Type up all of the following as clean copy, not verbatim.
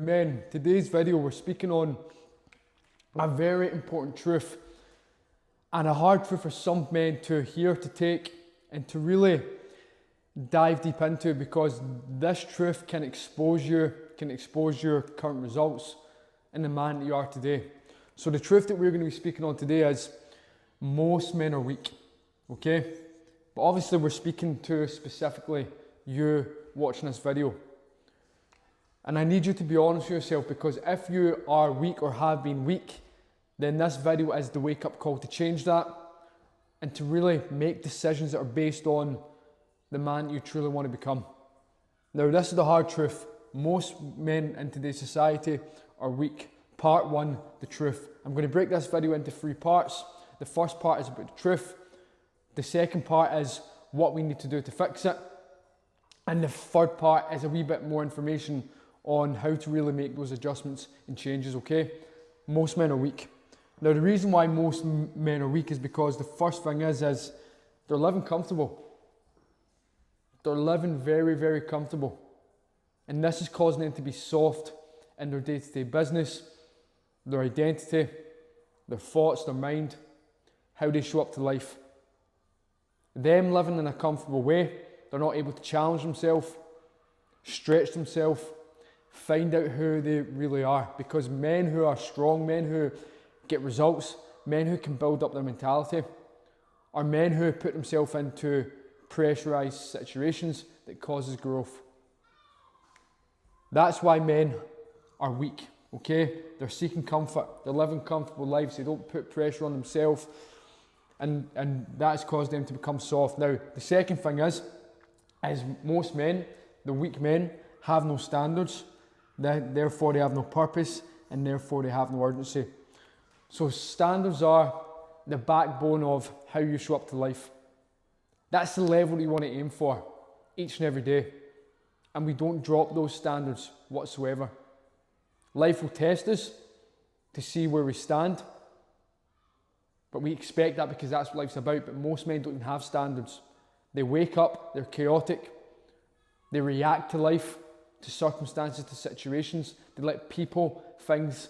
men, today's video we're speaking on a very important truth and a hard truth for some men to hear, to take, and to really dive deep into, because this truth can expose your current results and the man that you are today. So the truth that we're going to be speaking on today is most men are weak, okay? But obviously we're speaking to specifically you watching this video. And I need you to be honest with yourself, because if you are weak or have been weak, then this video is the wake-up call to change that and to really make decisions that are based on the man you truly want to become. Now, this is the hard truth. Most men in today's society are weak. Part one, the truth. I'm going to break this video into 3 parts. The first part is about the truth. The second part is what we need to do to fix it. And the third part is a wee bit more information on how to really make those adjustments and changes, okay? Most men are weak. Now, the reason why most men are weak is because the first thing is they're living comfortable. They're living very, very comfortable. And this is causing them to be soft in their day-to-day business, their identity, their thoughts, their mind, how they show up to life. Them living in a comfortable way, they're not able to challenge themselves, stretch themselves, find out who they really are. Because men who are strong, men who get results, men who can build up their mentality, are men who put themselves into pressurized situations that causes growth. That's why men are weak, okay? They're seeking comfort, they're living comfortable lives, they don't put pressure on themselves, and that's caused them to become soft. Now, the second thing is most men, the weak men, have no standards, therefore they have no purpose, and therefore they have no urgency. So standards are the backbone of how you show up to life. That's the level that you want to aim for each and every day. And we don't drop those standards whatsoever. Life will test us to see where we stand. But we expect that because that's what life's about. But most men don't even have standards. They wake up, they're chaotic. They react to life, to circumstances, to situations. They let people, things,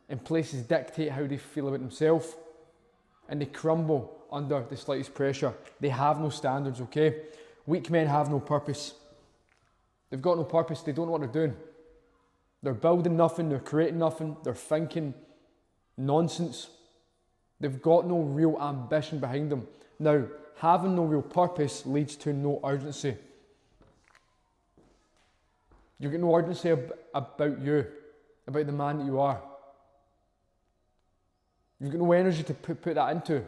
and places dictate how they feel about themselves. And they crumble under the slightest pressure. They have no standards, okay? Weak men have no purpose. They've got no purpose. They don't know what they're doing. They're building nothing. They're creating nothing. They're thinking nonsense. They've got no real ambition behind them. Now, having no real purpose leads to no urgency. You get no urgency about you, about the man that you are. You've got no energy to put that into.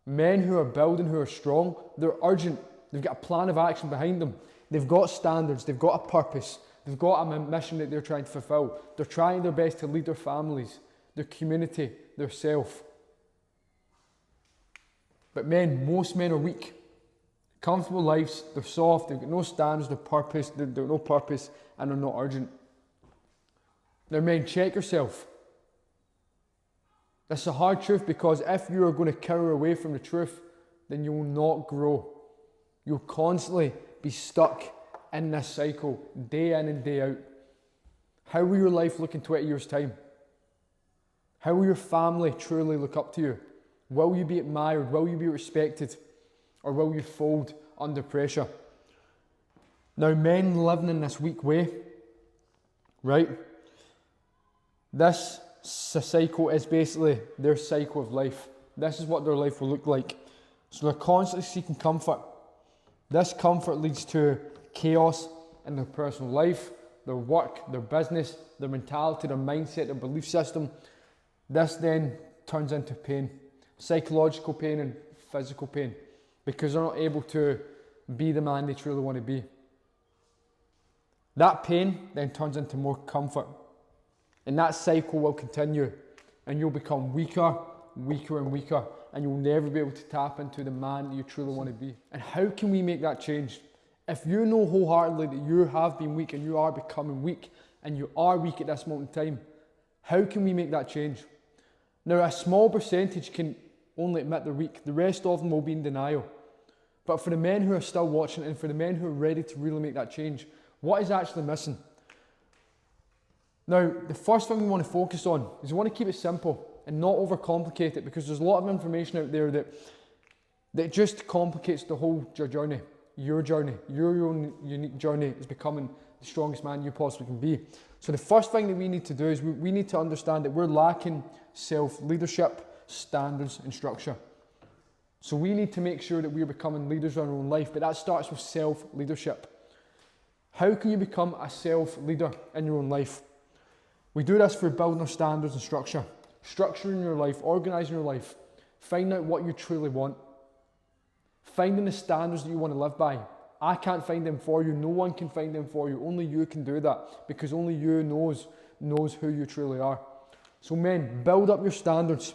Men who are building, who are strong, they're urgent. They've got a plan of action behind them. They've got standards, they've got a purpose, they've got a mission that they're trying to fulfill. They're trying their best to lead their families, their community, their self. But most men are weak. Comfortable lives, they're soft, they've got no standards, they've no purpose, and they're not urgent. Now men, check yourself. That's a hard truth, because if you are going to cower away from the truth, then you will not grow. You'll constantly be stuck in this cycle, day in and day out. How will your life look in 20 years' time? How will your family truly look up to you? Will you be admired? Will you be respected? Or will you fold under pressure? Now, men living in this weak way, right? This cycle is basically their cycle of life. This is what their life will look like. So they're constantly seeking comfort. This comfort leads to chaos in their personal life, their work, their business, their mentality, their mindset, their belief system. This then turns into pain, psychological pain and physical pain, because they're not able to be the man they truly want to be. That pain then turns into more comfort. And that cycle will continue, and you'll become weaker, weaker and weaker, and you'll never be able to tap into the man that you truly want to be. And how can we make that change? If you know wholeheartedly that you have been weak and you are becoming weak, and you are weak at this moment in time, how can we make that change? Now, a small percentage can only admit they're weak. The rest of them will be in denial. But for the men who are still watching, and for the men who are ready to really make that change, what is actually missing? Now, the first thing we want to focus on is we want to keep it simple and not overcomplicate it, because there's a lot of information out there that just complicates the whole journey. Your own unique journey is becoming the strongest man you possibly can be. So the first thing that we need to do is we need to understand that we're lacking self-leadership, standards and structure. So we need to make sure that we're becoming leaders in our own life, but that starts with self-leadership. How can you become a self-leader in your own life? We do this through building our standards and structure. Structuring your life, organising your life, finding out what you truly want, finding the standards that you want to live by. I can't find them for you, no one can find them for you, only you can do that, because only you knows who you truly are. So men, build up your standards,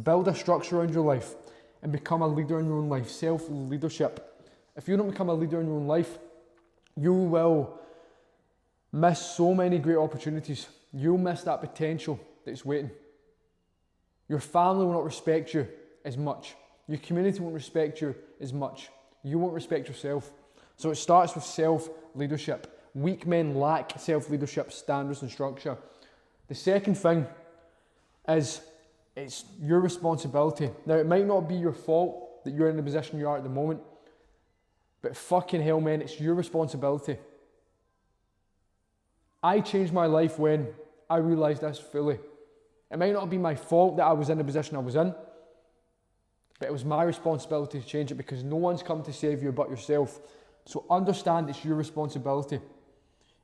build a structure around your life, and become a leader in your own life, self-leadership. If you don't become a leader in your own life, you will miss so many great opportunities. You'll miss that potential that's waiting. Your family will not respect you as much. Your community won't respect you as much. You won't respect yourself. So it starts with self-leadership. Weak men lack self-leadership, standards and structure. The second thing is it's your responsibility. Now, it might not be your fault that you're in the position you are at the moment, but fucking hell, man, it's your responsibility. I changed my life when I realised this fully. It might not be my fault that I was in the position I was in, but it was my responsibility to change it, because no one's come to save you but yourself. So understand it's your responsibility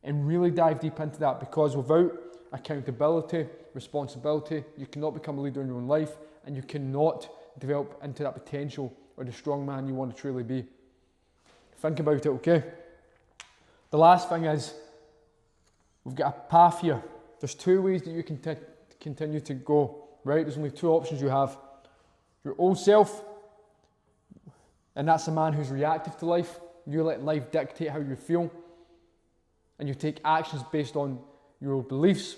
and really dive deep into that, because without accountability, responsibility, you cannot become a leader in your own life, and you cannot develop into that potential or the strong man you want to truly be. Think about it, okay? The last thing is, we've got a path here. There's two ways that you can continue to go, right? There's only two options you have. Your old self, and that's a man who's reactive to life. You let life dictate how you feel, and you take actions based on your old beliefs,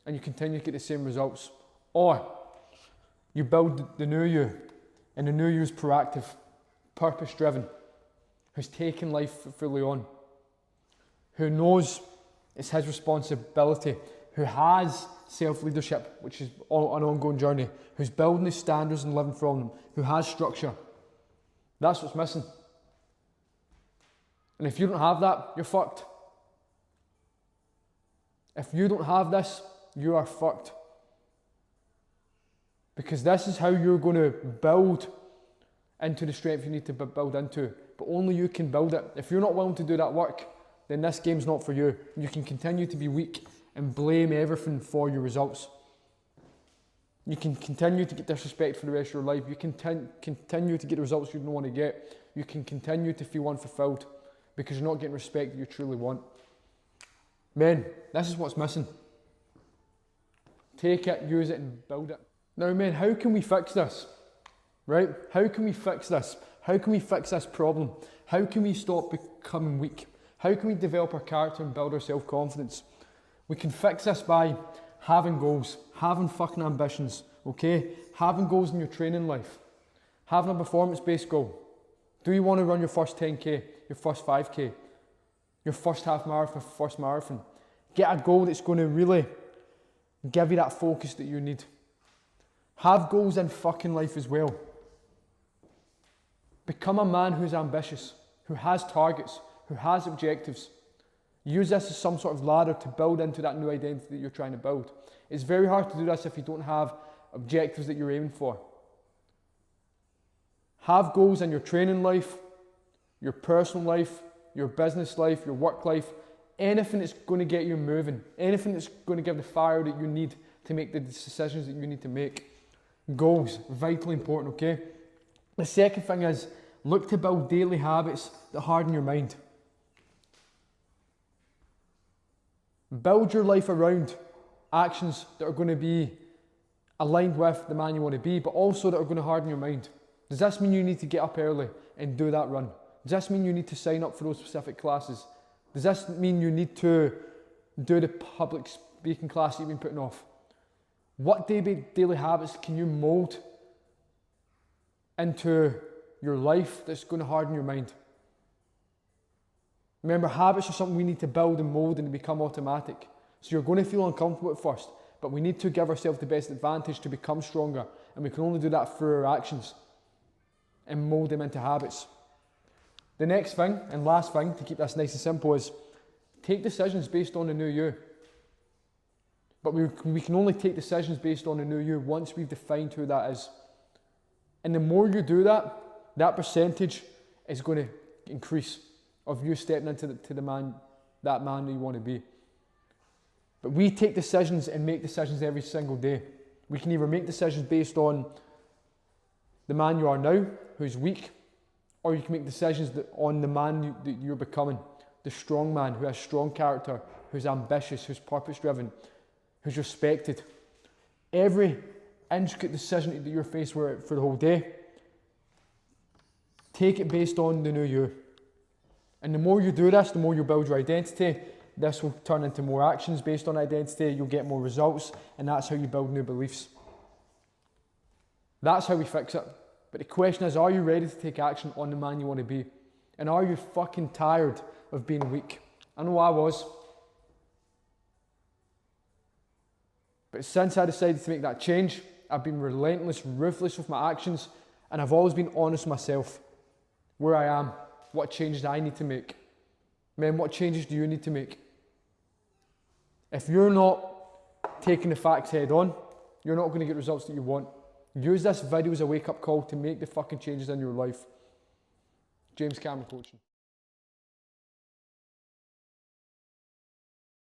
and you continue to get the same results. Or you build the new you, and the new you is proactive, purpose-driven, who's taken life fully on, who knows it's his responsibility, who has self-leadership, which is an ongoing journey, who's building the standards and living from them, who has structure. That's what's missing. And if you don't have that, you're fucked. If you don't have this, you are fucked. Because this is how you're going to build into the strength you need to build into. But only you can build it. If you're not willing to do that work, then this game's not for you. You can continue to be weak and blame everything for your results. You can continue to get disrespect for the rest of your life. You can continue to get the results you don't want to get. You can continue to feel unfulfilled because you're not getting respect that you truly want. Men, this is what's missing. Take it, use it, and build it. Now, men, how can we fix this? Right? How can we fix this? How can we fix this problem? How can we stop becoming weak? How can we develop our character and build our self-confidence? We can fix this by having goals, having fucking ambitions, okay? Having goals in your training life, having a performance-based goal. Do you want to run your first 10K, your first 5K, your first half marathon, first marathon? Get a goal that's going to really give you that focus that you need. Have goals in fucking life as well. Become a man who's ambitious, who has targets, who has objectives. Use this as some sort of ladder to build into that new identity that you're trying to build. It's very hard to do this if you don't have objectives that you're aiming for. Have goals in your training life, your personal life, your business life, your work life, anything that's going to get you moving, anything that's going to give the fire that you need to make the decisions that you need to make. Goals, vitally important, okay? The second thing is, look to build daily habits that harden your mind. Build your life around actions that are going to be aligned with the man you want to be, but also that are going to harden your mind. Does this mean you need to get up early and do that run? Does this mean you need to sign up for those specific classes? Does this mean you need to do the public speaking class that you've been putting off? What daily habits can you mould into your life that's going to harden your mind? Remember, habits are something we need to build and mould and become automatic. So you're going to feel uncomfortable at first, but we need to give ourselves the best advantage to become stronger. And we can only do that through our actions and mold them into habits. The next thing and last thing to keep this nice and simple is take decisions based on the new you. But we can only take decisions based on the new you once we've defined who that is. And the more you do that, that percentage is going to increase of you stepping into that man that you want to be. But we take decisions and make decisions every single day. We can either make decisions based on the man you are now, who's weak, or you can make decisions on the man that you're becoming, the strong man who has strong character, who's ambitious, who's purpose-driven, who's respected. Every intricate decision that you're faced with for the whole day, take it based on the new you. And the more you do this, the more you build your identity. This will turn into more actions based on identity. You'll get more results, and that's how you build new beliefs. That's how we fix it. But the question is, are you ready to take action on the man you want to be? And are you fucking tired of being weak? I know I was. But since I decided to make that change, I've been relentless, ruthless with my actions, and I've always been honest with myself. Where I am, what changes I need to make. Men, what changes do you need to make? If you're not taking the facts head on, you're not going to get results that you want. Use this video as a wake-up call to make the fucking changes in your life. James Cameron Coaching.